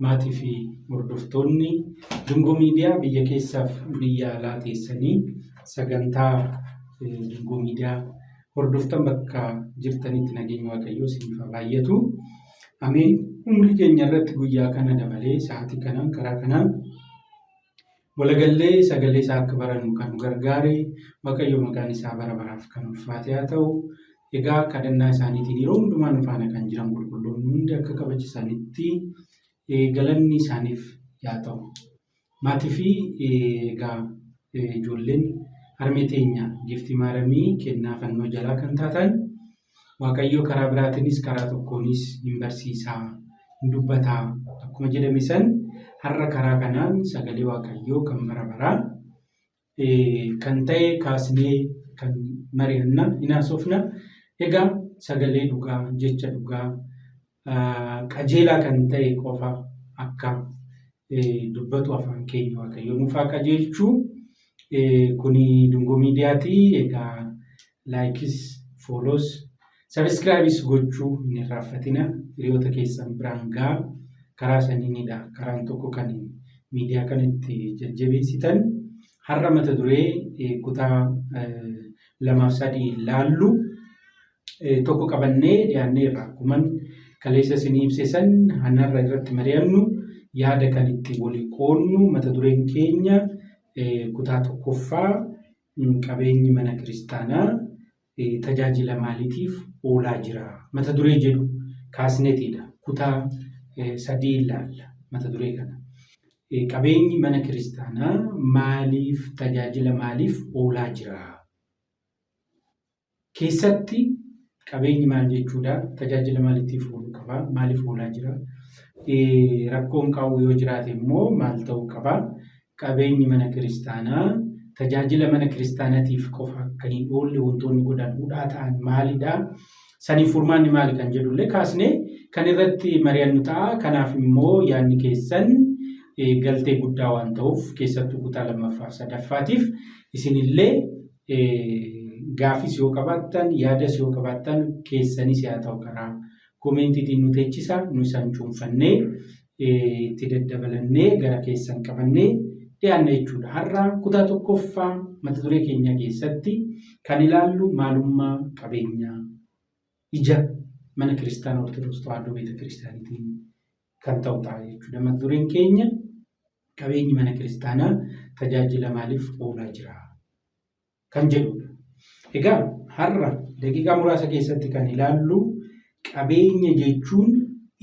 maatii fi hordoftoonni Dungoo Miidiyaa biyya keessaaf biyya alaa teessanii sagantaa Dungoo Miidiyaa hordoftan bakka jirtanitti nageenya Waaqayyoo isiniif haa baay'atu. Ameen. Umrii keenya irratti guyyaa kana dabalee sa'aatii kanaan karaa kanaan walagallee sagalee isaa akka barannu kan nu gargaare Waaqayyo maqaan isaa bara baraaf kan ulfaate haa ta'u. Egaa kadhannaa isaaniitiin yeroo hundumaa nu faana kan jiran qulqulloonni hundi akka kabajisanitti galanni isaaniif haa ta'u. Maatii fi egaa ijoolleen harmee teenya Giftii Maaramii kennaa fannoo jalaa kan taatan Waaqayyo karaa biraatiinis karaa tokkoonis hin barsiisaa, hin dubbataa akkuma jedhame san har'a karaa kanaan sagalee Waaqayyoo kan bara baraa kan ta'e kaasnee kan mari'anna hin haasofna. Egaa sagalee dhugaa, jecha dhugaa, qajeelaa kan ta'e qofa akka dubbatu afaan keenya Waaqayyo nuuf haa qajeelchu. Kuni Dungoo Miidiyaati. Egaa laayikis, fooloos, sabiskiraayibis gochuu hin irraanfatina. Hiriyoota keessan biraan gahaa. Karaa saniinidha. Karaan tokko kan miidiyaa kanatti jajjabeessitan. Har'a mata duree kutaa 2-3 ilaallu. Tokko qabannee dhiyaanneerra. Akkuma kaleessa isinii ibse san har'a irratti mari'annu yaada kan itti walii qoodnu mata dureen keenya kutaa 1ffaa qabeenyi mana kiristaanaa tajaajila maaliitiif oolaa jira? Mata duree jedhu kaasneetidha. Kutaa 3 ilaalla mata duree kana. Qabeenyi mana kiristaanaa maaliif tajaajila maaliif oolaa jira? Keessatti qabeenyi maal jechuudha? Tajaajila maaliitiif ooluu qaba? Maaliif oolaa jira? Rakkoon qabu yoo jiraate immoo maal ta'uu qaba? Qabeenyi mana kiristaanaa tajaajila mana kiristaanaatiif qofa akka hin oolle wantoonni godhamuudhaa ta'an maalidha? Saniif furmaanni maali kan jedhullee kaasnee kan irratti mari'annu ta'a. Kanaaf immoo yaadni keessan galtee guddaa waan ta'uuf keessattuu kutaa 2ffaa-sadaffaatiif isinillee gaafis yoo qabaattan, yaadas yoo qabaattan keessanis haa ta'u karaa koomentiitiin nu teechisa. Nu isaan cuunfannee itti daddabalannee gara keessan qabannee dhiyaanna jechuudha. Har'a kutaa 1ffaa mata duree keenya keessatti kan ilaallu maalummaa qabeenyaa ija mana kiristaanaa Ortodoksii Tawaahidoo Beeta Kiristaaniitiin kan ta'u ta'a jechuudha. Mata dureen keenya qabeenyi mana kiristaanaa tajaajila maaliif oolaa jira kan jedhudha. Egaa har'a daqiiqaa muraasa keessatti kan ilaallu qabeenya jechuun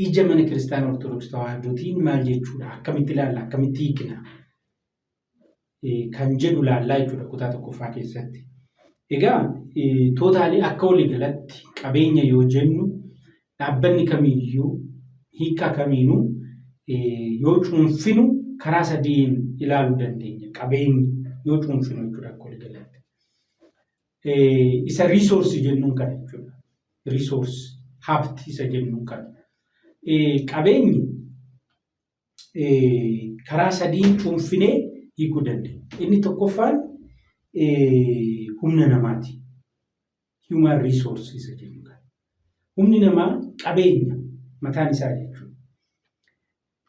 ija mana kiristaanaa Ortodoksii Tawaahidootiin maal jechuudha? Akkamitti ilaalla? Akkamitti hiikna? Kan jedhu ilaallaa jechuudha kutaa 1ffaa keessatti. Egaa tootaalii akka waliigalatti qabeenya yoo jennu dhaabbanni kamiiyyuu hiika kamiinuu yoo cuunfinu karaa sadiin ilaaluu dandeenya. Qabeenyi yoo cuunfinu jechuudha akka waliigalatti. Isa riisoorsii jennuun kana jechuudha. Riisoorsii habti isa jennuun kana. Qabeenyi karaa sadiin cuunfinee hiikuu dandeenya. Inni tokkoffaan humna namaati. Human resources isa jennu kana. Humni namaa qabeenya mataan isaa jechuudha.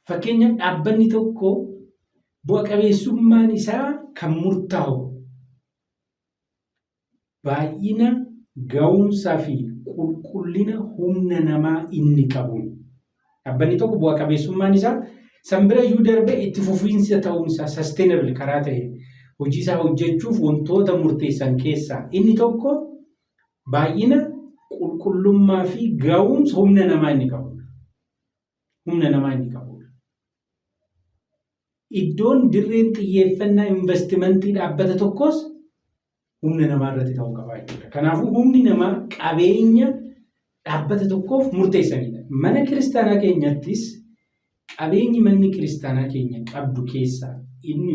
Fakkeenyaaf dhaabbanni tokko bu'a qabeessummaan isaa kan murtaa'u baay'ina, ga'umsaa fi qulqullina humna namaa inni qabuun. Dhaabbanni tokko bu'a qabeessummaan isaa san bira iyyuu darbee itti fufiinsa ta'uun isaa sustainable karaa ta'e hojii isaa hojjechuuf wantoota murteessan keessaa inni tokko baay'ina, qulqullummaa fi ga'umsa humna namaa inni qabudha. Humna namaa inni qabudha. Iddoon dirreen xiyyeeffannaa investimentii dhaabbata tokkos humna namaa irratti ta'uu qaba jechuudha. Kanaafuu humni namaa qabeenya dhaabbata tokkoof murteessanidha. Mana kiristaanaa keenyattis qabeenyi manni kiristaanaa keenya qabdu keessaa inni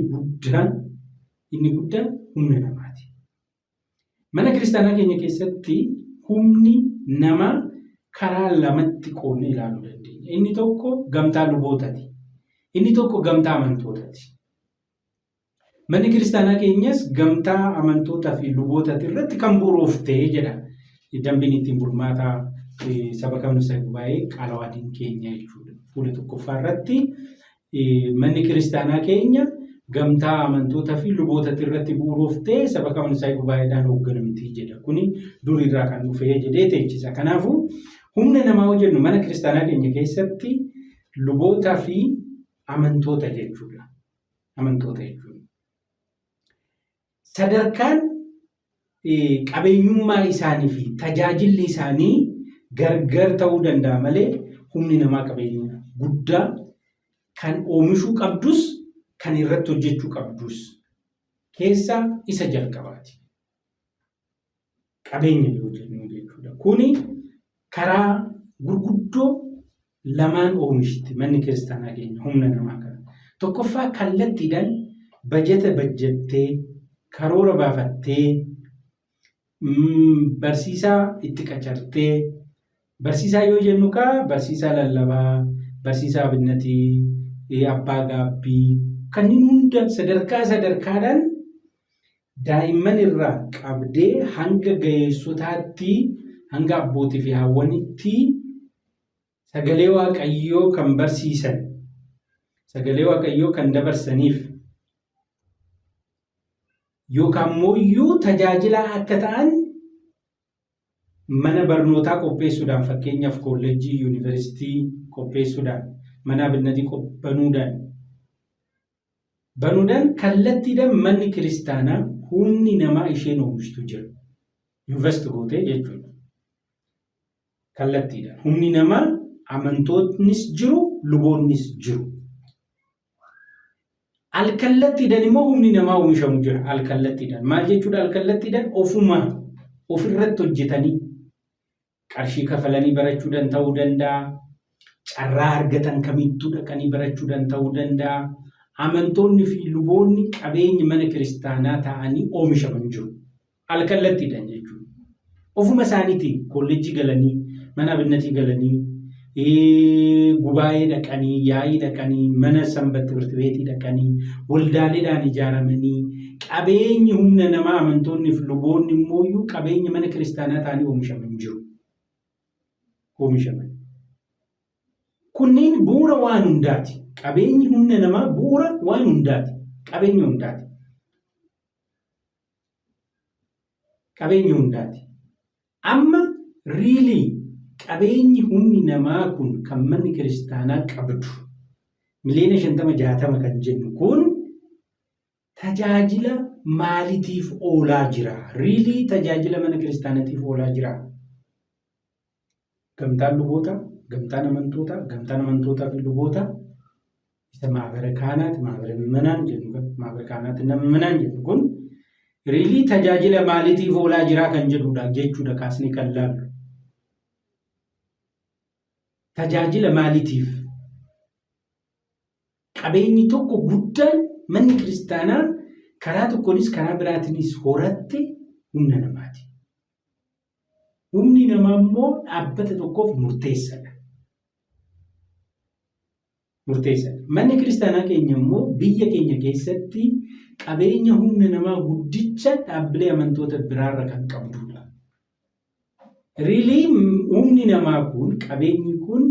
guddaan humna namaati. Mana kiristaanaa keenya keessatti humni namaa karaa lamatti qoodnee ilaaluu dandeenya. Inni tokko gamtaa lubootaati. Inni tokko gamtaa amantootaati. Manni kiristaanaa keenyas gamtaa amantootaa fi lubootati irratti kan bu'uurofte jedha. Dambiin ittiin bulmaataa saba kamsa baay'ee qaalawaadiin keenya jechuudha. fuula tokkoffaa irratti manni kiristaanaa keenya gamtaa amantootaa fi luboota irratti bu'uurooftee saba amantaa gubaa'eedhaan hoogganamti jedha. Kuni durirraa kan dhufee jedhee teechisa. Kanaafuu humna namaa yoo jennu mana kiristaanaa keenya keessatti lubootaa fi amantoota jechuudha. Sadarkaan qabeenyummaa isaanii fi tajaajilli isaanii gargar ta'uu danda'a malee humni namaa qabeenya guddaa kan oomishuu qabdus kan irratti hojjechuu qabdus keessaa isa jalqabaati. Qabeenya yoo jennu jechuudha. Kuni karaa gurguddoo lamaan oomishti manni kiristaanaa keenya humna namaa kana. Tokkoffaa kallattiidhaan bajeta bajjattee karoora baafattee barsiisaa itti qacartee barsiisaa yoo jennu barsiisaa lallabaa, barsiisaa abinnatii, abbaa gaabbii kanneen hunda sadarkaadhaan daa'imman irraa qabdee hanga ga'eessotaatti hanga abbootii fi haawwanitti sagalee waaqayyoo kan barsiisan, sagalee waaqayyoo kan dabarsaniif yookaan immoo tajaajilaa akka ta'an mana barnootaa qopheessuudhaan fakkeenyaaf kolleejjii, yuunivarsiitii qopheessuudhaan, mana abinnatii banuudhaan kallattiidhaan manni kiristaanaa humni namaa isheen oomishtu jira. Invest gootee jechuudha. Kallattiidhaan humni namaa amantoonnis jiru, luboonnis jiru. Alkallattiidhaan immoo humni namaa oomishamu jira. Alkallattiidhaan maal jechuudha? Alkallattiidhaan ofirratti hojjetanii qarshii kafalanii barachuudhaan ta'uu danda'a. Carraa argatan kamittuu dhaqanii barachuudhaan ta'uu danda'a. Amantoonni fi luboonni qabeenya mana kiristaanaa ta'anii oomishaman jiru. Alkallattiidhaan jechuudha. Ofuma isaaniitiin kolleejjii galanii, mana abinnatii galanii, gubaa'ee dhaqanii, yaa'ii dhaqanii, mana sanbata birtibeetii dhaqanii, waldaaleedhaan ijaaramanii, qabeenyi humna namaa amantoonni fi luboonni immoo qabeenya mana kiristaanaa ta'anii oomishaman jiru. Kunniin bu'uura waan hundaati. Qabeenyi humna namaa bu'uura waan hundaati. Qabeenya hundaati. Amma riilii qabeenyi humni namaa kun kan manni kiristaanaa qabdu miliyoona 50-60 kan jennu kun tajaajila maaliitiif oolaa jira? Riilii tajaajila mana kiristaanaatiif oolaa jira. Gamtaan lubootaa, gamtaan amantootaa fi lubootaa isa maabara kaanaati, maabara mimmanaan jennu kun riilii tajaajila maaliitiif oolaa jira kan jedhudha jechuudha kaasnee kan laallu. Tajaajila maaliitiif? Qabeenyi tokko guddaan manni kiristaanaa karaa tokkonis karaa biraatiinis horatte humna namaati. Humni namaa immoo dhaabbata tokkoof murteessadha. Manni kiristaanaa keenya immoo biyya keenya keessatti qabeenya humna namaa guddicha dhaabbilee amantoota biraarra kan qabdudha. Riilii humni namaa kun qabeenyi kun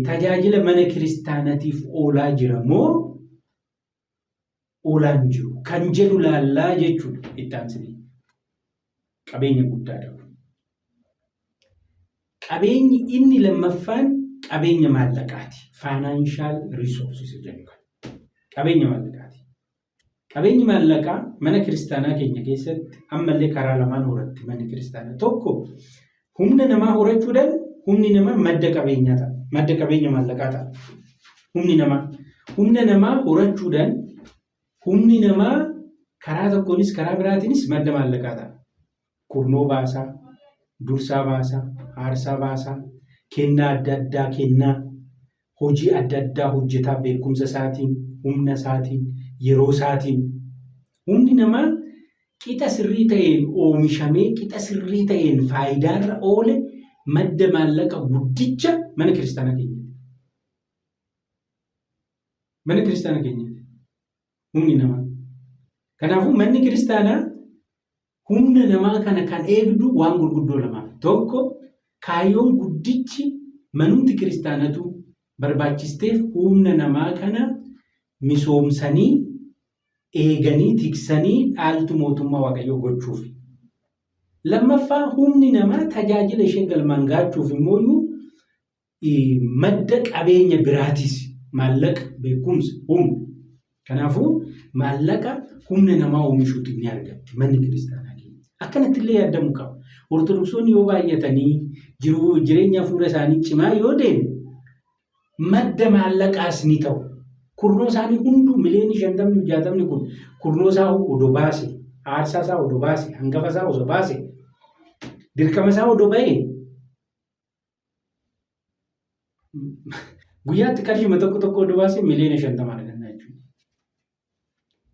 tajaajila mana kiristaanaatiif oolaa jira moo oolaa hin jiru kan jedhu laallaa jechuudha itti aansinee. Qabeenya guddaadha. Qabeenyi inni lammaffaan qabeenya maallaqaati. Financial resources jennu. Qabeenya maallaqaati. Qabeenyi maallaqaa mana kiristaanaa keenya keessatti ammallee karaa lamaan horatti manni kiristaanaa. Tokko humna namaa horachuudhaan humni namaa madda qabeenyaa ta'a. Madda qabeenya maallaqaa ta'a. Humna namaa horachuudhaan humni namaa karaa tokkonis karaa biraatiinis madda maallaqaa ta'a. Kurnoo baasaa, dursaa baasaa, aarsaa baasaa, kennaa adda addaa kennaa, hojii adda addaa hojjetaa beekumsa isaatiin, humna isaatiin, yeroo isaatiin. Humni namaa qixa sirrii ta'een oomishamee, qixa sirrii ta'een faayidaarra oole madda maallaqa guddicha mana kiristaanaa keenyaati. Mana kiristaanaa keenyaati. Humni namaa. Kanaafuu manni kiristaanaa humna namaa kana kan eegdu waan gurguddoo lamaaf. Tokko kaayyoon guddichi manumti kiristaanatu barbaachisteef humna namaa kana misoomsanii eeganii tiksanii dhaaltu mootummaa waaqayyoo gochuuf. Lammaffaa humni namaa tajaajila ishee galmaan gaachuuf immoo madda qabeenya biraatis maallaqa beekumsa humna. Kanaafuu maallaqa humna namaa oomishuutu ni argatti manni kiristaanaa keenya. Akkanatti illee yaadamu qaba. Ortodoksonni yoo baay'atanii jireenya hafuura isaanii cimaa yoo deeme madda maallaqaas ni ta'u. Kurnoo isaanii hunduu miliyoonii 50-60 kun kurnoo isaa odoo baase, aarsaa isaa odoo baase, hangafa isaa osoo baase, dirqama isaa odoo ba'e guyyaatti qarshii tokko odoo baase miliyoona 50 arganna jechuudha.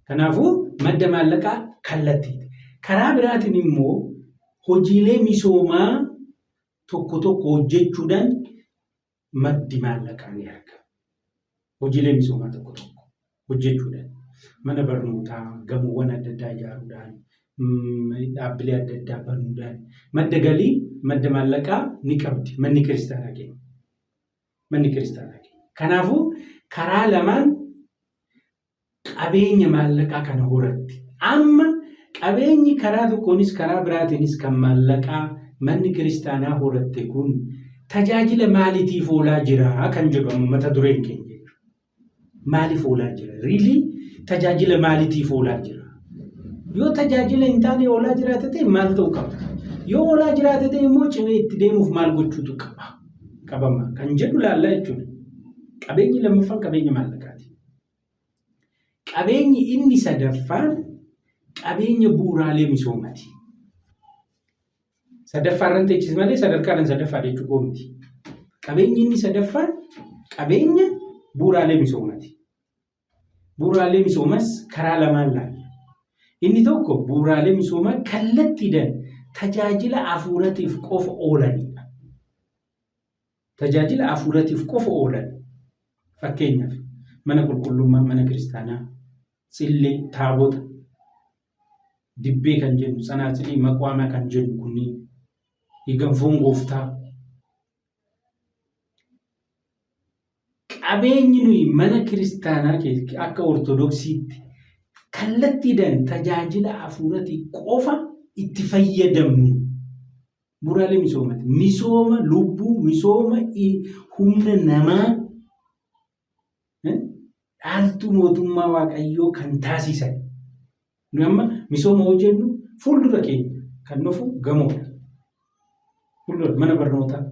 Kanaafuu madda maallaqaa kallattiidha. Karaa biraatiin immoo hojiilee misoomaa tokko hojjechuudhaan maddi maallaqaa ni argama. Hojiilee misoomaa tokko hojjechuudhaan mana barnootaa, gamoowwan adda addaa ijaaruudhaan, dhaabbilee adda addaa banuudhaan madda galii, madda maallaqaa ni qabdi manni kiristaanaa keenya. Kanaafuu karaa lamaan qabeenya maallaqaa kana horatti. Amma qabeenyi karaa tokkoonis karaa biraatiinis kan maallaqaa manni kiristaanaa horatte kun tajaajila maaliitiif oolaa jira kan jedhu amma mata dureen keenya. Maaliif oolaa jira? Riilii tajaajila maaliitiif oolaa jira? Yoo tajaajila hin taane oolaa jiraate ta'e maal ta'uu qaba? Yoo oolaa jiraate ta'e immoo cimee itti deemuuf maal gochuutu qabama kan jedhu laallaa jechuudha. Qabeenyi lammaffaan qabeenya maallaqaati. Qabeenyi inni sadaffaan qabeenya bu'uuraalee misoomaati. Sadaffaarran teechis malee sadarkaadhaan sadaffaa jechuu miti. Qabeenyi inni sadaffaan qabeenya bu'uuraalee misoomaati. Bu'uuraalee misoomas karaa lamaan laalla. Inni tokko bu'uuraalee misoomaa kallattiidhaan tajaajila hafuuratiif qofa oolanidha. Tajaajila hafuuratiif qofa oolan. Fakkeenyaaf mana qulqullummaa, mana kiristaanaa, tsillee, taabota, dibbee kan jennu, tsanaaxilii, maqwaamaa kan jennu kunniin, ganfoon gooftaa. Qabeenyi nuyi mana kiristaanaa akka ortodoksiitti kallattiidhaan tajaajila hafuuratii qofa itti fayyadamnu bu'uuraalee misoomaati. Misooma lubbuu, misooma humna namaa dhaaltuu mootummaa waaqayyoo kan taasisan. Nu amma misooma hojjennu fuuldura keenya kan dhufu gamoodha. Fuuldura mana barnootaa,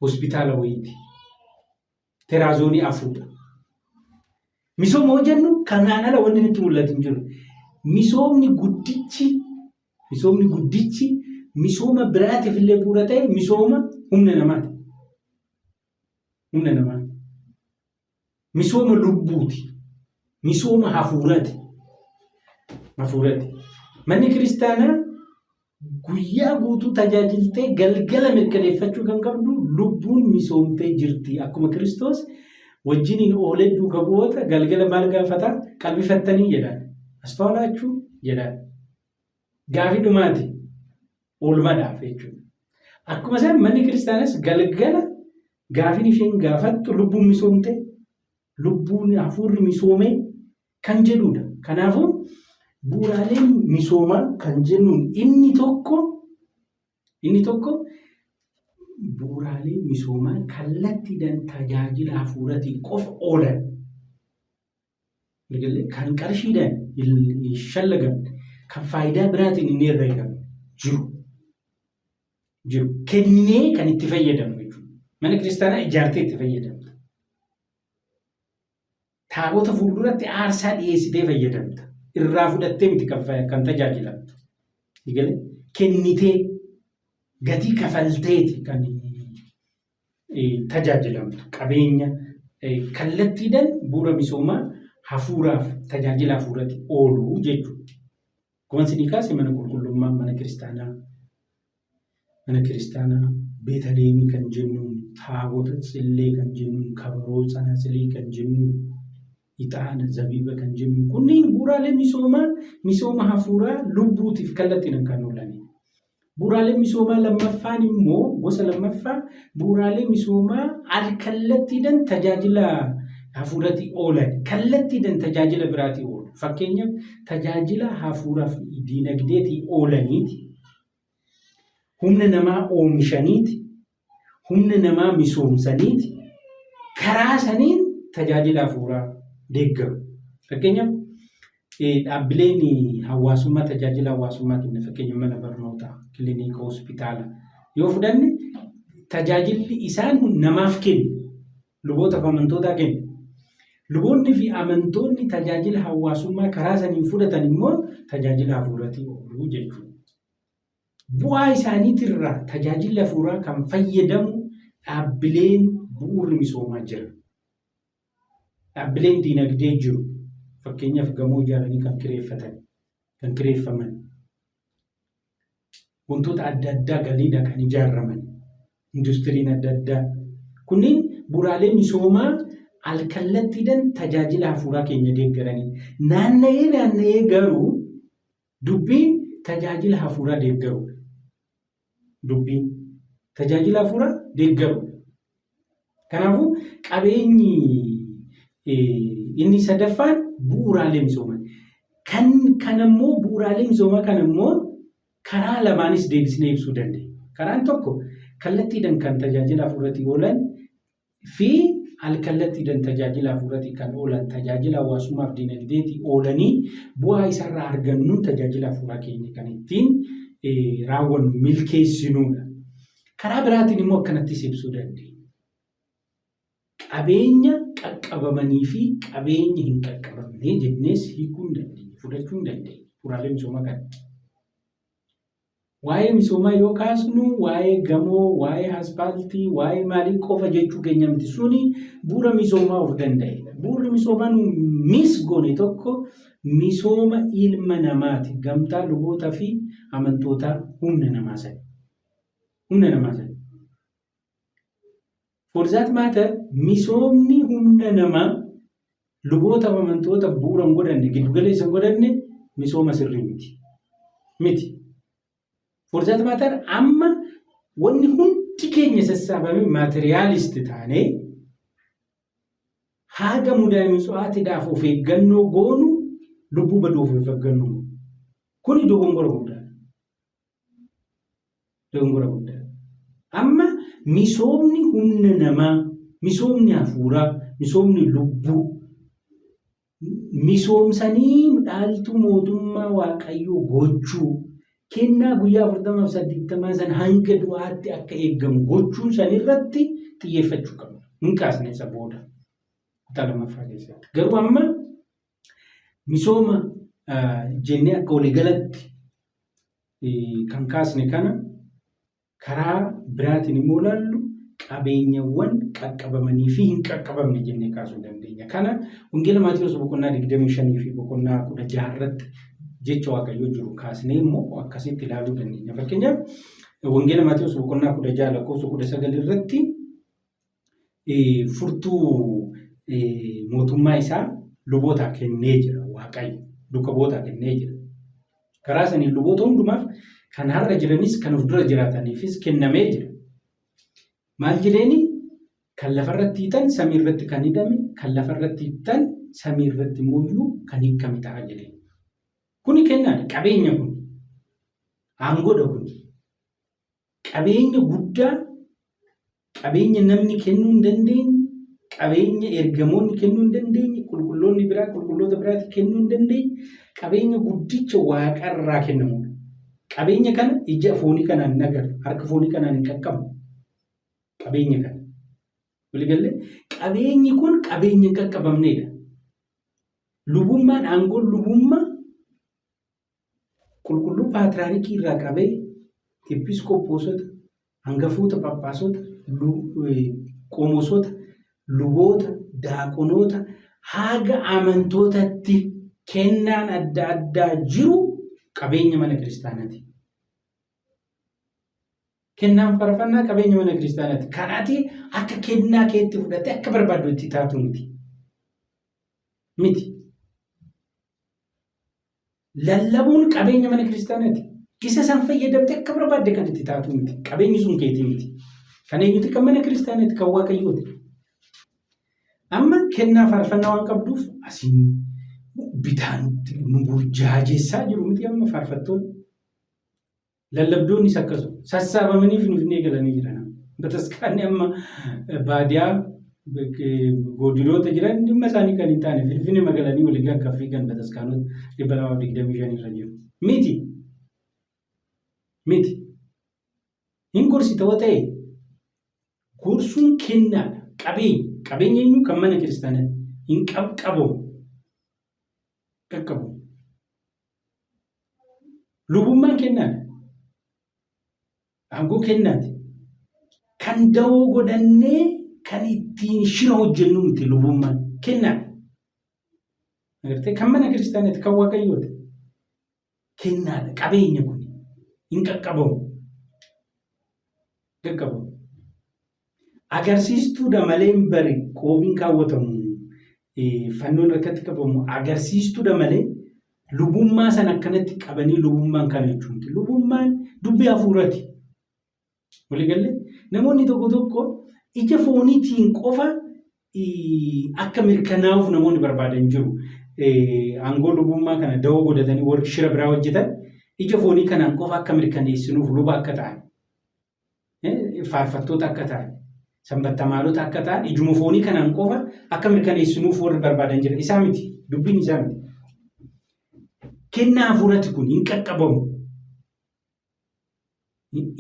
hospitaala wayiiti. Teraazoonii afuudha. Misooma hojjennu kanaan ala wanti nutti mul'atu hin jiru. Misoomni guddichi misooma biraatiif illee bu'uura ta'e misooma humna namaati. Misooma lubbuuti. Misooma hafuuraati. Manni kiristaanaa guyyaa guutuu tajaajiltee galgala mirkaneeffachuu kan qabdu lubbuun misoomtee jirti. Akkuma Kiristoos wajjiniin oolee duuka bu'oota galgala maal gaafataa qalbifattanii jedhaan. Astolaachuu jedhaan. Gaafii dhumaati oolmadhaaf jechuudha. Akkuma isaan manni kiristaanas galgala gaafiin isheen gaafattu lubbuun misoomtee, lubbuun hafuurri misoomee kan jedhudha. Kanaafuu bu'uuraaleen misoomaa kan jennuun inni tokko bu'uuraalee misoomaa kallattiidhaan tajaajila hafuuratii qofa oolan. Kan qarshiidhaan shallagamu, kan faayidaa biraatiin hin herreegamu jiru. Kennee kan itti fayyadamu jechuudha. Mana kiristaanaa ijaartee itti fayyadamta. Taabota fuulduratti aarsaa dhiyeessitee fayyadamta. Irraa fudhattee miti kan tajaajilamtu. Kennitee gatii kafalteeti kan tajaajilamtu. Qabeenya kallattiidhaan bu'uura misoomaa hafuuraaf tajaajila hafuurati oolu jechuudha. Akkuma isin kaase mana qulqullummaa, mana kiristaanaa, beetaleemii kan jennuun, taabota tsillee kan jennuun, kabaroo tsanaaxilii kan jennuun, ixaana, zabiba kan jennuun kunniin bu'uuraalee misooma hafuuraa lubbuutiif kallattiidhaan kan oolanidha. Bu'uuraalee misoomaa lammaffaan immoo gosa lammaffaa bu'uuraalee misoomaa al-kallattiidhaan tajaajila hafuuratii oolan kallattiidhaan tajaajila biraatii oolu. Fakkeenyaaf tajaajila hafuuraa fi diinagdeetii oolaniiti. Humna namaa oomishaniiti. Humna namaa misoomsaniiti. Karaa saniin tajaajila hafuuraa deeggaru. Fakkeenyaaf dhaabbileen hawaasummaa tajaajila hawaasummaa kenna. Fakkeenyaaf mana barnootaa, kilinika, hospitaala yoo fudhanne tajaajilli isaan namaaf kennu. Luboota fi amantootaa kennu. Luboonni fi amantoonni tajaajila hawaasummaa karaa saniin fudhatan immoo tajaajila hafuuraatii oolu jechuudha. Bu'aa isaaniitirraa tajaajilli hafuuraa kan fayyadamu dhaabbileen bu'uurri misoomaa jira. Dhaabbileen diinagdee jiru. Fakkeenyaaf gamoo ijaaranii kan kireeffatan, kan kireeffaman. Wantoota adda addaa galiidhaan kan ijaaraman. Industiriin adda addaa. Kunniin bu'uuraalee misoomaa al-kallattiidhaan tajaajila hafuuraa keenya deeggaranii. Naanna'ee garuu dubbiin tajaajila hafuuraa deeggarudha. Dubbiin tajaajila hafuuraa deeggarudha. Kanaafuu qabeenyi inni sadaffaan bu'uuraalee misoomaa. Kanammoo bu'uuraalee misoomaa kanammoo karaa lamaanis deebisnee ibsuu dandeenya. Karaan tokko kallattiidhaan kan tajaajila hafuuraatii oolan fi al-kallattiidhaan tajaajila hafuuraatii kan oolan tajaajila hawaasummaaf diinagdeetii oolanii bu'aa isarraa argannuun tajaajila hafuuraa keenya kan ittiin raawwannu milkeessinuudha. Karaa biraatiin immoo akkanattis ibsuu dandeenya. Qabeenya qaqqabamanii fi qabeenya hin qaqqabamne jennees hiikuu hin dandeenya, fudhachuu hin dandeenya. Bu'uuraalee misoomaa kana. Waa'ee misoomaa yoo kaasnu waa'ee gamoo, waa'ee aspaaltii, waa'ee maalii qofa jechuu keenya miti. Suni bu'uura misoomaa of danda'edha. Bu'uurri misoomaa mis goone tokko misooma ilma namaati. Gamtaa lubootaa fi amantootaa humna namaa sana. Humna namaa sana. For that matter, misoomni humna namaa luboota fi amantoota bu'uura hin godhanne, giddugaleessa hin godhanne misooma sirrii miti. Miti. For that matter, amma wanni hundi keenya sassaabame maateriyaalisti taanee haga mudaa mitsu'aatiidhaaf of eeggannoo goonu lubbuu baduuf of eeggannoo. Kuni dogongora guddaadha. Dogongora guddaadha. Amma misoomni humna namaa, misoomni hafuuraa, misoomni lubbuu misoomsanii dhaaltuu mootummaa waaqayyoo gochuu kennaa guyyaa 48 sana hanga du'aatti akka eegamu gochuu sanirratti xiyyeeffachuu qabna. Hin kaasne isa booda kutaa lammaffaa keessatti. Garuu amma misooma jennee akka waliigalatti kan kaasne kana karaa biraatiin immoo ilaallu qabeenyawwan qaqqabamanii fi hin qaqqabamne jennee kaasuu dandeenya. Kana wangeela Maatiyos boqonnaa 25 fi boqonnaa 16 irratti jecha waaqayyoo jiru kaasnee immoo akkasitti ilaaluu dandeenya. Fakkeenyaaf wangeela Maatiyos boqonnaa 16 lakkoofsa 19 irratti furtuu mootummaa isaa lubootaa kennee jira waaqayyo. Lubootaa kennee jira. Karaa saniin luboota hundumaaf kan har'a jiranis kan of dura jiraataniifis kennamee jira. Maal jedheeni kan lafarratti hiitan samii irratti kan hidhame, kan lafarratti hiitan samii irratti immoo kan hiikame ta'a jedheen. Kuni kennaadha. Qabeenya kun aangoodha kun qabeenya guddaa, qabeenya namni kennuu hin dandeenye, qabeenya ergamoonni kennuu hin dandeenye, qulqulloonni biraa qulqulloota biraatti kennuu hin dandeenye, qabeenya guddicha waaqarraa kennamudha. Qabeenya kana ija foonii kanaan hin agarru, harka foonii kanaan hin qaqqabu. Qabeenya kana. Waliigallee qabeenyi kun qabeenya hin qaqqabamnedha. Lubummaan aangoon lubummaa qulqulluu paatraarikii irraa qabee episkoopoosota, hangafoota phaaphaasota, qomoosota, luboota, daaqonoota haga amantootatti kennaan adda addaa jiru qabeenya mana kiristaanaati. Kennaan faarfannaa qabeenya mana kiristaanaati. Kanaati akka kennaa keetti fudhattee akka barbaaddu itti taatu miti. Miti. Lallabuun qabeenya mana kiristaanaati. Gisa san fayyadamtee akka barbaadde kan itti taatu miti. Qabeenyi sun keetii miti. Kan eenyuti kan mana kiristaanaatti kan waaqayyooti. Amma kennaa faarfannaa waan qabduuf asiin bitaanutti nu burjaajessaa jiru miti amma faarfattoonni. Lallabdoonnis akkasuma sassaabamanii finfinnee galanii jiran. Bataskaanni amma baadiyaa godinoota jiran dhimma isaanii kan hin taane finfinnee magaalanii walii akka fiigan bataskaanota 225 irra jiru. Miti. Hin gorsitoo ta'e gorsuun kennaadha. Qabeenya eenyu kan mana kiristaanaatti hin qaqqabamu. Lubummaan kennaadha. Aangoo kennaati. Kan da'oo godhannee kan ittiin shira hojjennu miti lubummaan kennaadha. Agartee kan mana kiristaanaatti kan waaqayyooti. Kennaadha. Qabeenya kun hin qaqqabamu. Agarsiistuudha malee hin bari qoobiin kaawwatamu fannoon harkatti qabamu agarsiistuudha malee lubummaa sana akkanatti qabanii lubummaan kana jechuuti. Lubummaan dubbii hafuuraati. Waliigalee namoonni tokko ija fooniitiin qofa akka mirkanaa'uuf namoonni barbaadan jiru. Aangoo lubummaa kana da'oo godhatanii warri shira biraa hojjetan ija foonii kanaan qofa akka mirkaneessinuuf luba akka ta'an, faarfattoota akka ta'an, sanbattamaalota akka ta'an ijuma foonii kanaan qofa akka mirkaneessinuuf warri barbaadan jira. Isaa miti. Dubbiin isaa miti. Kennaa hafuuraati kun hin qaqqabamu.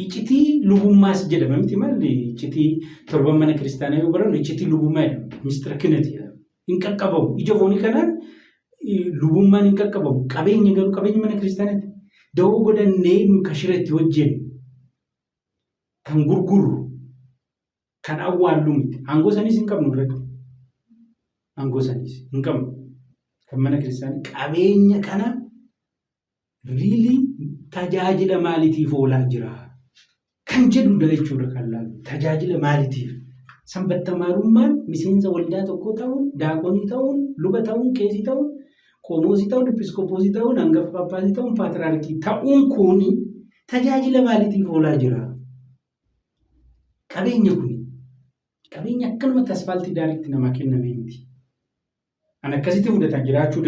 Iccitii lubummaas jedhama miti maali? Iccitii torban mana kiristaanaa yoo barannu iccitii lubummaa jedhama. Mistira kinati jedhama. Hin qaqqabamu. Ija foonii kanaan lubummaan hin qaqqabamu. Qabeenya garuu qabeenya mana kiristaanaatti da'oo godhannee kan shira itti hojjennu, kan gurgurru, kan awwaallu miti. Aangoo sanis hin qabnu irratti. Aangoo sanis hin qabnu. Kan mana kiristaanaa qabeenya kana riilii tajaajila maaliitiif oolaa jira? Kan jedhudha jechuudha kan laallu. Tajaajila maaliitiif? Sanbattamaarummaan miseensa waldaa tokko ta'uun, daaqonii ta'uun, luba ta'uun, qeesii ta'uun, qomoosii ta'uun, episkooposii ta'uun, hangafa paappaasii ta'uun, paatriyaarkii ta'uun kun tajaajila maaliitiif oolaa jira? Qabeenya kun qabeenya akkanumatti asfaaltii daariitti namaa kenname miti. An akkasitti fudhatan jiraachuu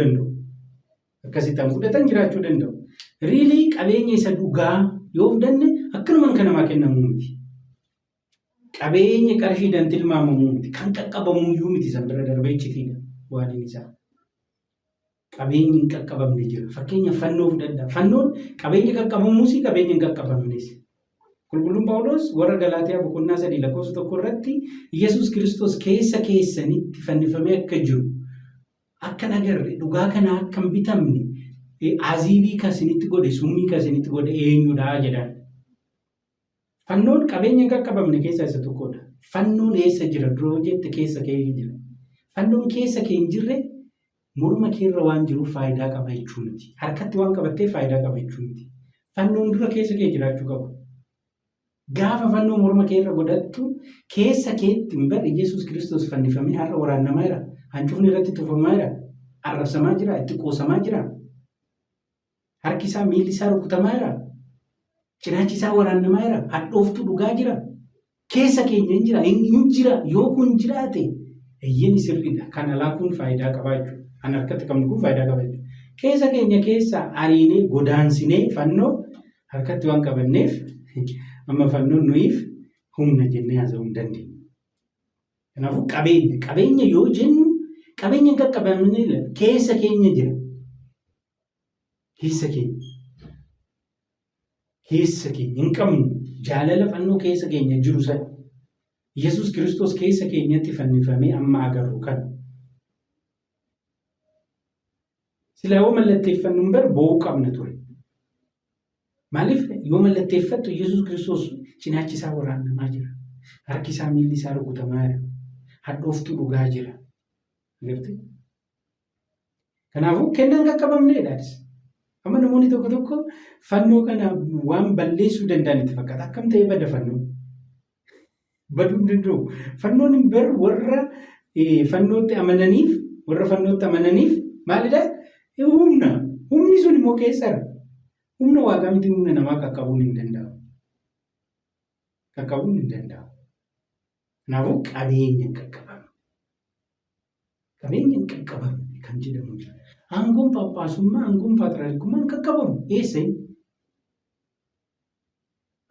danda'u. Riilii qabeenya isa dhugaa yoo fudhanne akkanumaan kan namaa kennamu miti. Qabeenya qarshiidhaan tilmaamamu miti. Kan qaqqabamuyyuu miti san bira darbee iccitiidha waan inni isaa. Qabeenyi hin qaqqabamne jira. Fakkeenya fannoo fudhadhaa. Fannoon qabeenya qaqqabamuus qabeenya hin qaqqabamnes. Qulqulluun Phaawulos warra Galaatiyaa boqonnaa 3:1 irratti Yesuus Kiristoos keessa keessanitti fannifamee akka jiru akka nagarre dhugaa kana akka hin bitamne aziibii kan isinitti godhe summii kan isinitti godhe eenyudha jedhan. Fannoon qabeenya hin qaqqabamne keessaa isa tokkodha. Fannoon eessa jira? Duroo jette keessa kee jira. Fannoon keessa kee hin jirre morma keerra waan jiruuf faayidaa qaba jechuu miti. Harkatti waan qabattee faayidaa qaba jechuu miti. Fannoon dura keessa kee jiraachuu qaba. Gaafa fannoo morma keerra godhattu keessa keetti hin barre Yesuus Kiristoos fannifamee har'a waraannamaa jira. Hancuufni irratti tufamaa jira. Arrabsamaa jira. Itti qoosamaa jira. Harki isaa miilli isaa rukutamaa jira. Cinaachi isaa waraannamaa jira. Hadhooftuu dhugaa jira. Keessa keenya hin jira. Hin jira. Yoo kun jiraate eeyyeen sirriidha. Kan alaa kun faayidaa qabaa jechuudha. Kan harkatti qabnu kun faayidaa qabaa jechuudha. Keessa keenya keessa ariinee godaansinee fannoo harkatti waan qabanneef amma fannoon nuyiif humna jennee haasa'uu hin dandeenyu. Kanaafuu qabeenya yoo jennu qabeenya hin qaqqabamne keessa keenya jira. Keessa keenya hin qabnu jaalala fannoo keessa keenya jiru sana Yesuus Kiristoos keessa keenyatti fannifamee amma agarru kana. Silaa yoo mallatteeffannu hin bo'uu qabna ture. Maaliif yoo mallatteeffattu Yesuus Kiristoos cinaachi isaa waraannamaa jira. Harki isaa miilli isaa rukutamaa jira. Hadhooftuu dhugaa jira. Kanaafuu kennaan qaqqabamneedhaanis. Amma namoonni tokko fannoo kana waan balleessuu danda'an itti fakkaata. Akkam ta'ee bada fannoon? Baduu hin danda'u. Fannoon hin baru warra fannootti amananiif maalidhaa? Humna. Humni sun immoo keessadha. Humna waaqaa miti humna namaa qaqqabuun hin danda'amu. Qaqqabuun hin danda'amu. Kanaafuu qabeenya hin qaqqabamu. Qabeenya hin qaqqabamne kan jedhamu jira. Aangoon paappaasummaa, aangoon paatriyaarkummaa hin qaqqabamu. Eessa inni?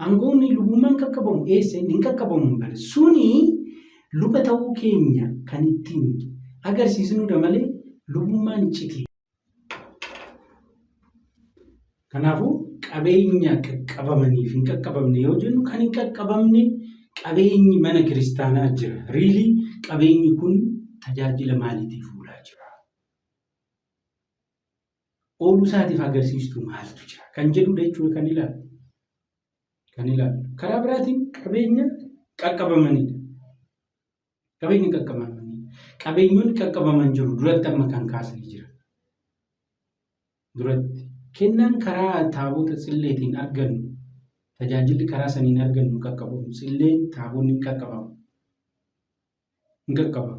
Aangoon lubummaa hin qaqqabamu. Eessa inni? Hin qaqqabamu bara. Suni luba ta'uu keenya kan ittiin agarsiisnudha malee lubummaan iccitii. Kanaafuu qabeenya qaqqabamanii fi hin qaqqabamne yoo jennu kan hin qaqqabamne qabeenyi mana kiristaanaa jira. Riilii qabeenyi kun tajaajila maaliitiif oolaa jira? Ooluu isaatiif agarsiistuu maaltu jira? Kan jedhudha jechuudha kan ilaalu. Karaa biraatiin qabeenya qaqqabamanidha. Qabeenyi qaqqabamanidha. Qabeenyonni qaqqabaman jiru duratti amma kan kaasanii jira. Duratti kennaan karaa taabota Tsilleetiin argannu, tajaajilli karaa saniin argannu qaqqabamu. Tsilleen taabonni hin qaqqabamu.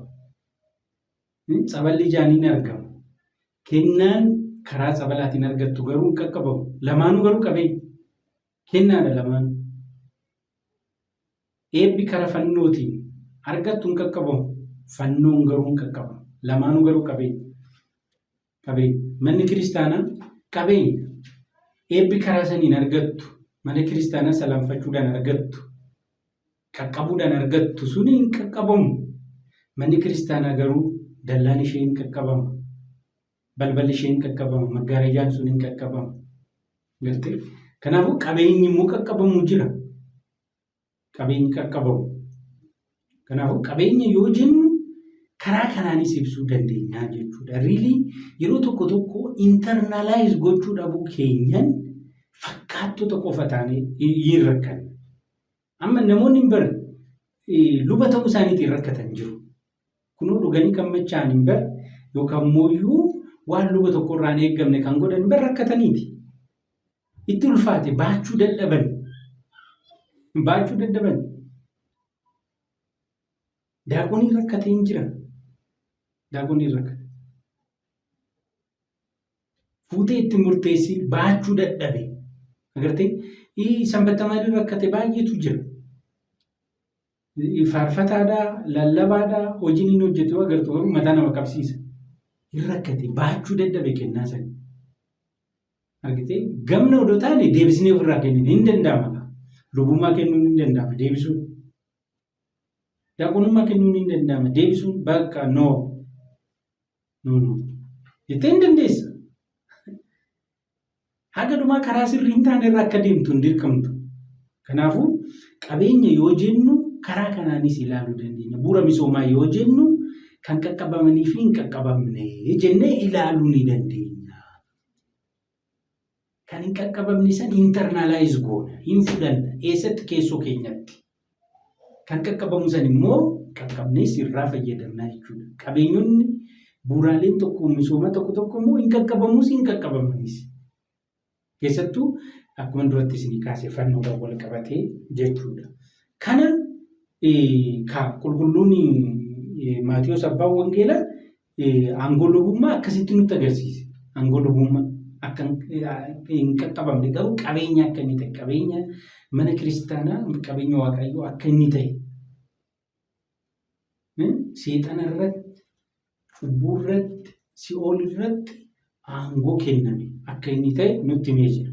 Tsaballi ijaaniin argamu. Kennaan karaa tsabalaatiin argattu garuu hin qaqqabamu. Lamaanuu garuu qabeenya. Kennaadha lamaanuu. Eebbi karaa fannootiin argattu hin qaqqabamu. Fannoon garuu hin qaqqabamu. Lamaanuu garuu qabeenya. Manni kiristaanaa qabeenya. Eebbi karaa saniin argattu. Mana kiristaanaa salaanfachuudhaan argattu. Qaqqabuudhaan argattu suni hin qaqqabamu. Manni kiristaanaa garuu dallaan ishee hin qaqqabamu. Balballi ishee hin qaqqabamu. Maggaarajaan sun hin qaqqabamu. Galtee? Kanaafuu qabeenyi immoo qaqqabamu jira. Qabeenyi qaqqabamu. Kanaafuu qabeenya yoo jennu karaa kanaanis ibsuu dandeenya jechuudha. Riilii yeroo tokko tokko internaalaayiz gochuu dhabuu keenyan fakkaattota qofa taanee hin rakkanne. Amma namoonni hin barre luba ta'uu isaaniitiin rakkatan jiru. Kunoo dhuganii kan machaa'an hin barre yookaan immoo waan luba tokkorraa hin eeggamne kan godhan hin barre rakkataniiti. Itti ulfaate baachuu dadhaban. Daaqonii rakkatee hin jiran. Daaqonii rakkate. Fuutee itti murteessii baachuu dadhabe. Agartee sanbatamaatiin rakkate baay'eetu jira. Faarfataadhaa, lallabaadhaa, hojiin inni hojjetu agartu garuu mataa nama qabsiisa. Hin rakkate baachuu dadhabe kennaa sani. Argitee gamna odoo taane deebisnee ofirraa kennine hin danda'ama. Lubummaa kennuun hin danda'ama deebisuun. Daaqonummaa kennuun hin danda'ama deebisuun bakka no. Jettee hin dandeessa. Haga dhumaa karaa sirrii hin taane irraa akka deemtu hin dirqamtu. Kanaafuu qabeenya yoo jennu karaa kanaanis ilaaluu dandeenya. Bu'uura misoomaa yoo jennu kan qaqqabamanii fi hin qaqqabamne jennee ilaaluu ni dandeenya. Kan hin qaqqabamne san internaalaayiz goona, hin fudhanna. Eessatti? Keessoo keenyatti. Kan qaqqabamu san immoo qaqqabnees irraa fayyadamna jechuudha. Qabeenyonni bu'uuraaleen tokko misooma tokko immoo hin qaqqabamus hin qaqqabamanis. Keessattuu akkuma duratti isinii kaasee fannoodhaan wal qabatee jechuudha. Kana qulqulluun Maatiyos Abbaan Wangeelaa aangoo lubummaa akkasitti nutti agarsiise. Aangoo lubummaa akka hin qaqqabamne garuu qabeenya akka inni ta'e, qabeenya mana kiristaanaa, qabeenya waaqayyoo akka inni ta'e. Seexana irratti, cubbuu irratti, si'ool irratti aangoo kenname akka inni ta'e nutti himee jira.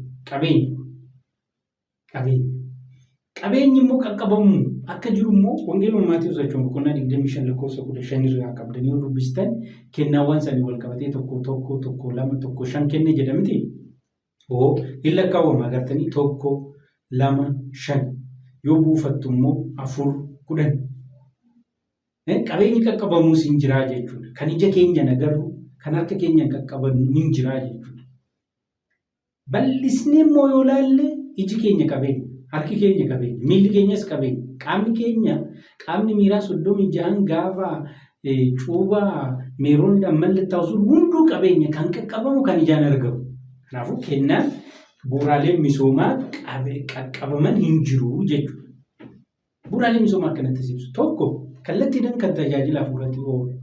Qabeenyi immoo qaqqabamu akka jiru immoo wangeeluma Maatiyos jechuun boqonnaa 25 lakkoofsa 15 irraa qabdanii yoo dubbistan kennaawwan sanii wal qabatee tokko 2 1 5 kenne jedhamti. Hin lakkaawwama agartanii 1 2 5 yoo buufattu immoo 4 10. Qabeenyi qaqqabamuus hin jiraa jechuudha. Kan ija keenya agarru kan harka keenya qaqqaban hin jiraa jechuudha. Bal'isnee immoo yoo laalle iji keenya qabeenya, harki keenya qabeenya, miilli keenyas qabeenya, qaamni miiraa 36 gaafa cuubaa meeroonidhaan mallattaa'u hunduu qabeenya kan qaqqabamu kan ijaan argamu. Kanaafuu kennaan bu'uuraaleen misoomaa qaqqabaman hin jiru jechuudha. Bu'uuraaleen misoomaa akkanatti ibsu. Tokko kallattiidhaan kan tajaajila hafuuratti oolu.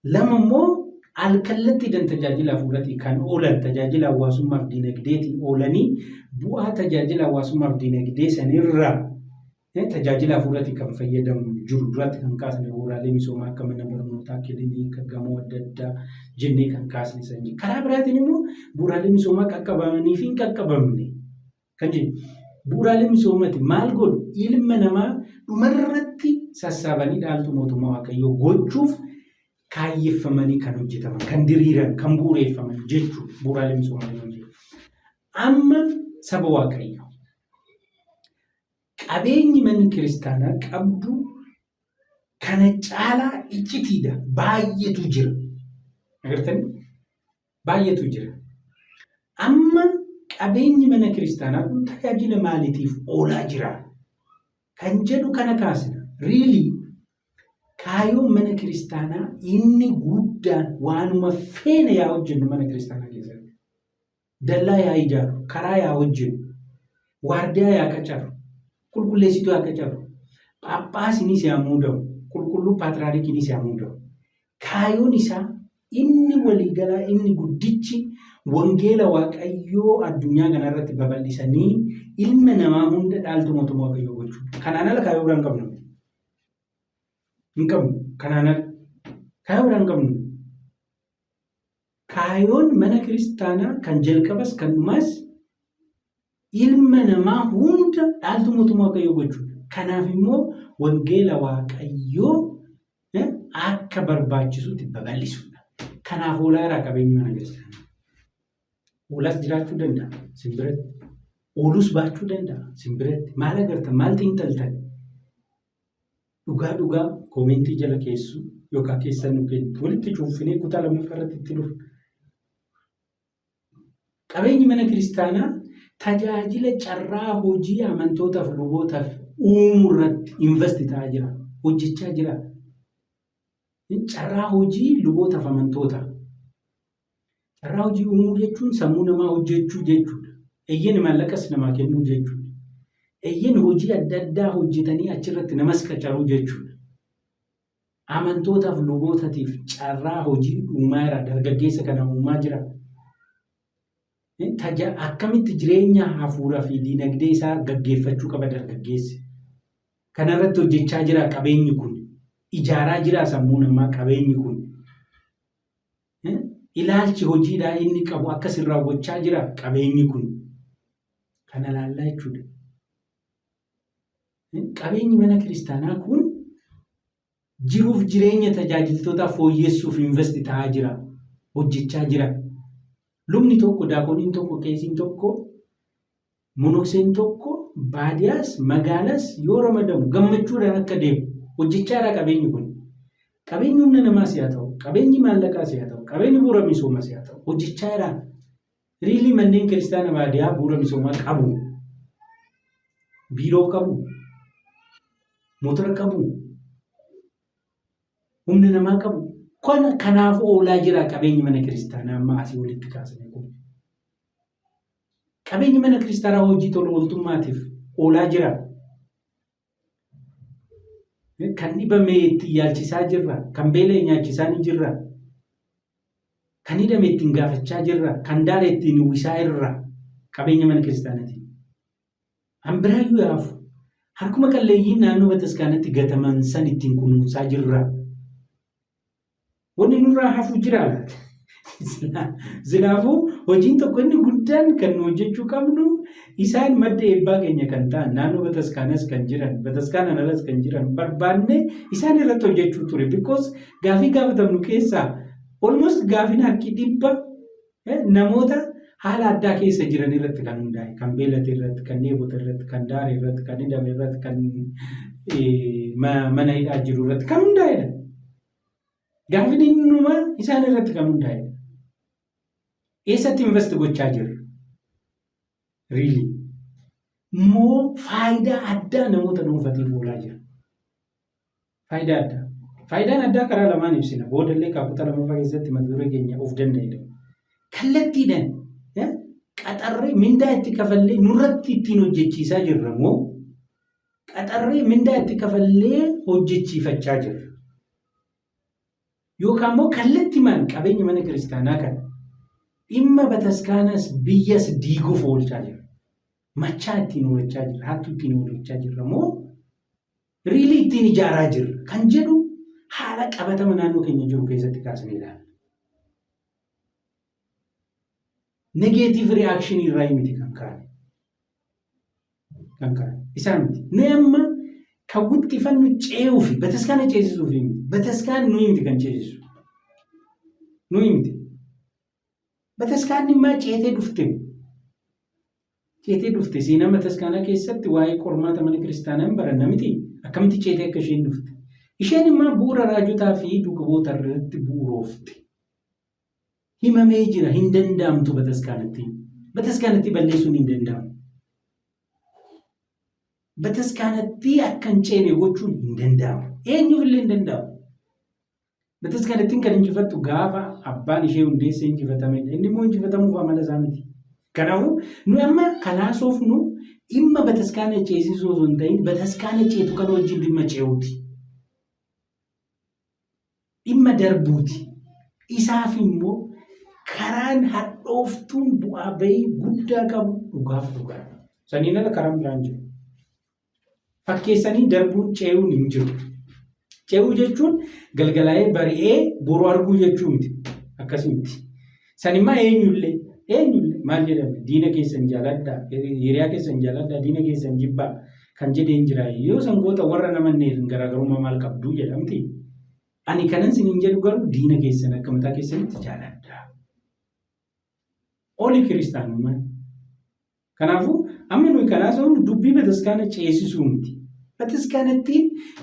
2 immoo alkallattiidhaan tajaajila hafuuraatiin kan oolan tajaajila hawaasummaaf dinagdeetiin oolanii bu'aa tajaajila hawaasummaaf dinagdee sanirraa tajaajila hafuuraatiin kan fayyadamu jiru duratti kan kaasne bu'uuraalee misoomaa akka mana barnootaa, kilinika, gamoo adda addaa jennee kan kaasne sanyii. Karaa biraatiin immoo bu'uuraalee misoomaa qaqqabamanii fi hin qaqqabamne kan jennu. Bu'uuraalee misoomaati maal godhu ilma namaa dhumarratti sassaabanii dhaaltu mootummaa waaqayyoo gochuuf kaayyeffamanii kan hojjetaman, kan diriiran, kan bu'uureeffaman jechuudha bu'uuraalee misoomaa yoo jennu. Amma saba waaqayyoo qabeenyi manni kiristaanaa qabdu kana caalaa iccitiidha. Baay'eetu jira. Agartanii? Baay'eetu jira. Amma qabeenyi mana kiristaanaa kun tajaajila maaliitiif oolaa jira kan jedhu kana kaasna. Riilii kaayyoon mana kiristaanaa inni guddaan waanuma feena yaa hojjennu mana kiristaanaa keessatti. Dallaa yaa ijaaru, karaa yaa hojjennu, waardiyaa yaa qacaru, qulqulleessituu yaa qacaru, phaaphaasiinis yaa muudamu, qulqulluu paatriyaarkiinis yaa muudamu. Kaayyoon isaa inni waliigalaa inni guddichi wangeela waaqayyoo addunyaa kanarratti babal'isanii ilma namaa hunda dhaaltu mootummaa waaqayyoo gochuudha. Kanaan ala kaayyoo biraan qabnu. Hin qabnu. Kanaan ala kaayyoo biraan qabnu. Kaayyoon mana kiristaanaa kan jalqabas kan dhumas ilma namaa hunda dhaaltu mootummaa waaqayyoo gochuudha. Kanaaf immoo wangeela waaqayyoo akka barbaachisutti babal'isuudha. Kanaaf oolaa irraa qabeenyi mana kiristaanaa. Oolaas jiraachuu danda'a simbiratti. Oolus baachuu danda'a simbiratti. Maal agartan? Maal xiinxaltan? Dhugaa koomentii jala keessu yookaan keessan nu kennitu walitti cuunfinee kutaa lammaffaa irratti itti dhufu. Qabeenyi mana kiristaanaa tajaajila carraa hojii amantootaaf lubootaaf uumuu irratti investi ta'aa jira. Hojjechaa jira. Carraa hojii lubootaaf amantoota. Carraa hojii uumuu jechuun sammuu namaa hojjechuu jechuudha. Eeyyeen maallaqas namaa kennuu jechuudha. Eeyyeen hojii adda addaa hojjetanii achirratti namas qacaruu jechuudha. Amantootaaf lubootaatiif carraa hojii uumaa jira. Dargaggeessa kana uumaa jira. Akkamitti jireenya hafuuraa fi dinagdee isaa gaggeeffachuu qaba dargaggeessi. Kanarratti hojjechaa jira qabeenyi kun. Ijaaraa jira sammuu namaa qabeenyi kun. Ilaalchi hojiidhaa inni qabu akkas irraa raawwachaa jira qabeenyi kun. Kana laallaa jechuudha. Qabeenyi mana kiristaanaa kun jiruuf jireenya tajaajiltoota fooyyessuuf investi ta'aa jira. Hojjechaa jira. Lubni tokko, daakoniin tokko, qeesiin tokko, monokseen tokko, baadiyyaas, magaalaas yoo ramadamu gammachuudhaan akka deemu hojjechaa jira qabeenyi kun. Qabeenyi humna namaas haa ta'u, qabeenyi maallaqaas haa ta'u, qabeenyi bu'uura misoomaas haa ta'u hojjechaa jira. Riilii manneen kiristaana baadiyyaa bu'uura misoomaa qabu. Biiroo qabu. Motora qabu. Humna namaa qabu. Kanaaf oolaa jira qabeenyi mana kiristaanaa amma asii walitti kaasne kun. Qabeenyi mana kiristaanaa hojii tola ooltummaatiif oolaa jira. Kan dhibame itti yaalchisaa jirra. Kan beela'e nyaachisaa ni jirra. Kan hidhame ittiin gaafachaa jirra. Kan daare ittiin uwwisaa irra qabeenya mana kiristaanaati. Hambiraayyuu yaafu. Harkuma qalleeyyiin naannoo bataskaanatti gataman san ittiin kunuunsaa jirra. Wanni nurraa hafu jira laata? Silaafuu hojiin tokko inni guddaan kan nu hojjechuu qabnu isaan madda eebbaa keenya kan ta'an naannoo bataskaanas kan jiran bataskaanaan alas kan jiran barbaanne isaan irratti hojjechuu ture. Because gaafii gaafatamnu keessaa almost gaafiin harki 100 namoota haala addaa keessa jiran irratti kan hundaa'e. Kan beelate irratti, kan dheebote irratti, kan daare irratti, kan hidhame irratti, kan mana hidhaa jiru irratti kan hundaa'edha. Gaafiin innuma isaan irratti kan hundaa'e. Eessatti invest gochaa jirra? Riilii. Moo faayidaa addaa namoota dhuunfatiif oolaa jira? Faayidaa addaa. Faayidaan addaa karaa lamaan ibsina. Boodallee kutaa lammaffaa keessatti mata duree keenya of danda'edha. Kallattiidhaan qaxarree mindaa itti kafallee nurratti ittiin hojjechiisaa jirra moo qaxarree mindaa itti kafallee hojjechiifachaa jirra? yookaan immoo kallattiimaan qabeenya mana kiristaanaa kana dhimma bataskaanas biyyas diiguuf oolchaa jira. Machaa ittiin oolchaa jira. Hattuu ittiin oolchaa jirra moo riilii ittiin ijaaraa jirra kan jedhu haala qabatama naannoo keenya jiru keessatti kaasnee ilaalla. Negeetiiv ri'aakshinii irraa miti kan kaane. Isaa miti. Nuyi amma kan guddifannuu ce'uu fi bataskaana ceesisuuf miti. Bataskaan nuyi miti kan ceesisu. Nuyi miti. Bataskaanni immoo ceetee dhufte. Ceetee dhufte seenaa bataskaanaa keessatti waa'ee qormaata mana kiristaanaa hin baranna miti. Akkamitti ceetee akka isheen dhufte. Isheen immoo bu'uura raajotaa fi dhugaboota irratti bu'uuroofte. Himamee jira hin danda'amtu bataskaanatti. Bataskaanatti balleessuun hin danda'amu. Bataskaanatti akka hin ceene gochuun hin danda'amu. Eenyuufillee hin danda'amu. Bataskaanattiin kan injifattu gaafa abbaan ishee hundeessee injifatamedha. Inni immoo injifatamuuf amala isaa miti. Kanaafuu nu amma kanaasofnu dhimma bataskaana ceesisuu osoo hin ta'in bataskaana ceetu kan wajjin dhimma ce'uuti. Dhimma darbuuti. Isaaf immoo karaan hadhooftuun bu'aa bahii guddaa qabu dhugaaf dhugaadha. Saniin ala karaan biraan jiru. Fakkeessanii darbuun ce'uun hin jiru. Ce'uu jechuun galgalaa'ee bari'ee boru arguu jechuu miti. Akkasii miti. Sanimmaa eenyullee maal jedhame diina keessan jaaladhaa, hiriyaa keessan jaaladhaa, diina keessan jibbaa kan jedheen jira. Yoo sangoota warra namanneef garaagarummaa maal qabduu jedhamti. Ani kanan siniin jedhu garuu diina keessan akka mataa keessanitti jaaladhaa. Oli kiristaanummaan. Kanaafuu amma nuyi kanaas dubbii bataskaana ceesisuu miti. Bataskaanatti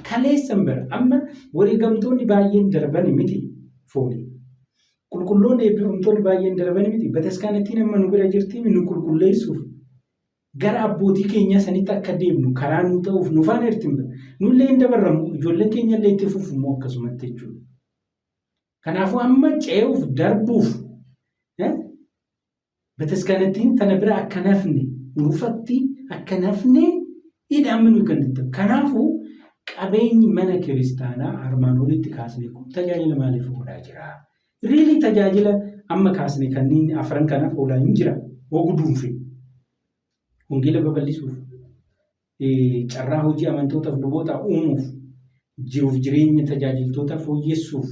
kaleessan bira amma wareegamtoonni baay'een darban miti foonii. Qulqulloonni eebbifamtoonni baay'een darban miti. Bataskaanatti amma nu bira jirti nu qulqulleessuuf gara abbootii keenyaa sanitti akka deemnu karaa nu ta'uuf nu faana hirtin bira. Nullee hin dabarramu ijoolleen keenya illee itti fufumoo akkasumatti jechuudha. Kanaafuu amma ce'uuf darbuuf bataskaanattiin tana bira akka nafne urufatti akka nafne hidhaamni nuyi kan jirtu. Kanaafuu qabeenyi mana kiristaanaa armaan olitti kaasne kun tajaajila maaliif oolaa jira? Riilii tajaajila amma kaasne kanneen afran kanaaf oolaa hin jira. Oguduunfi wangeela babal'isuuf carraa hojii amantootaaf luboota uumuuf jiruuf jireenya tajaajiltoota fooyyessuuf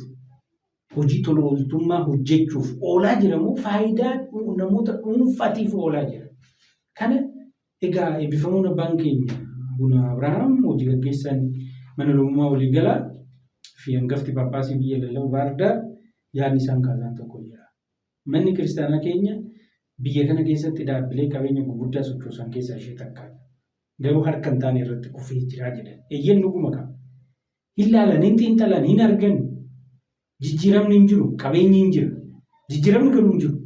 hojii tola ooltummaa hojjechuuf oolaa jiramoo faayidaa namoota dhuunfaatiif oolaa jira. Kana egaa eebbifamuun abbaan keenya Abuna Abrahaam hojii gaggeessan mana lubummaa waliigalaa fi hangafti Paappaasii biyya Lallabuu Baardaar yaadni isaan kaasan tokko jira. Manni kiristaanaa keenya biyya kana keessatti dhaabbilee qabeenya gurguddaa sochoosan keessaa ishee takkaadha. Garuu harka hin taane irratti kufee jiraa jedhan. Eeyyeen dhuguma qaba. Hin laalan, hin xiinxalan, hin argan. Jijjiiramni hin jiru, qabeenyi hin jiru. Jijjiiramni garuu hin jiru.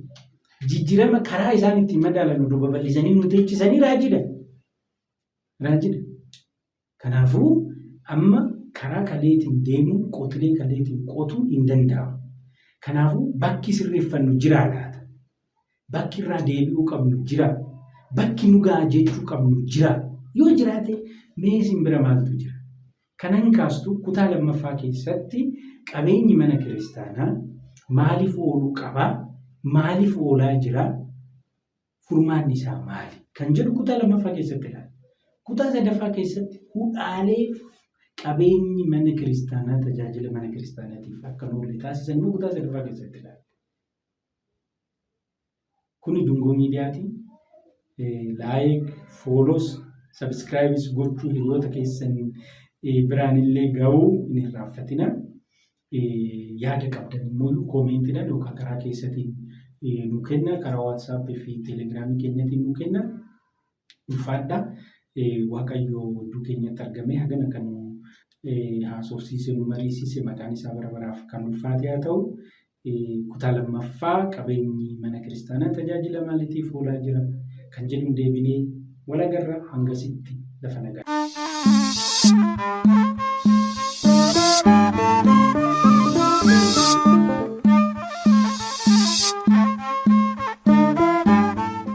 Jijjiirama karaa isaan ittiin madaalan oduu babal'isanii nu teechisanii raajida. Kanaafuu amma karaa kaleetiin deemuun qotilee kaleetiin qotuun hin danda'amu. Kanaafuu bakki sirreeffannu jiraa laata? Bakki irraa deebi'uu qabnu jira. Bakki nu gahaa jechuu qabnu jira. Yoo jiraate mee simbira maaltu jira? Kanan kaastu kutaa lammaffaa keessatti qabeenyi mana kiristaanaa maaliif ooluu qabaa? Maaliif oolaa jira? Furmaanni isaa maali? Kan jedhu kutaa lammaffaa keessatti ilaala. Kutaa sadaffaa keessatti hudhaalee qabeenyi mana kiristaanaa tajaajila mana kiristaanaatiif akka oolle taasisan immoo kutaa sadaffaa keessatti ilaala. Kuni Dungoo Miidiyaati. Laayik, fooloos, sabskiraayibis gochuu hiriyoota keessan biraan illee ga'uu hin irraanfatina. Yaada qabdan immoo koomeentiidhaan yookaan karaa keessatiin nu kenna. Karaa waatsaappii fi teelegiraamii keenyatiin nu kenna. Ulfaadha. Waaqayyo iddoo keenyatti argamee hagana kan haasofsiise nu mariisise maqaan isaa bara baraaf kan ulfaate haa ta'u. Kutaa lammaffaa qabeenyi mana kiristaanaa tajaajila maaliitiif oolaa jira kan jedhu deebinee wal agarra hangasitti lafa nagaa.